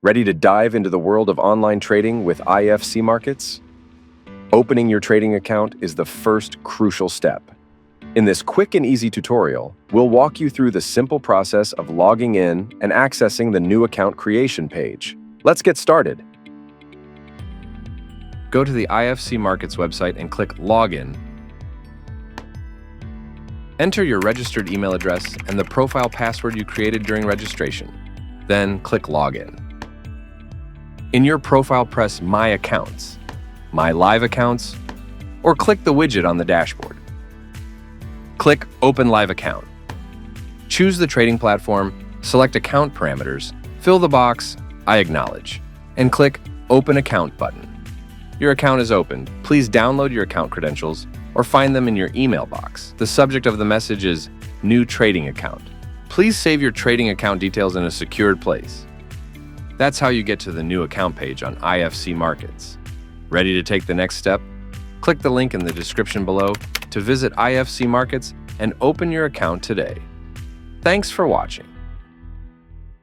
Ready to dive into the world of online trading with IFC Markets? Opening your trading account is the first crucial step. In this quick and easy tutorial, we'll walk you through the simple process of logging in and accessing the new account creation page. Let's get started. Go to the IFC Markets website and click Login. Enter your registered email address and the profile password you created during registration. Then click Login. In your profile, press My Accounts, My Live Accounts, or click the widget on the dashboard. Click Open Live Account. Choose the trading platform, select Account Parameters, fill the box I acknowledge, and click Open Account button. Your account is opened. Please download your account credentials or find them in your email box. The subject of the message is New Trading Account. Please save your trading account details in a secured place. That's how you get to the new account page on IFC Markets. Ready to take the next step? Click the link in the description below to visit IFC Markets and open your account today. Thanks for watching.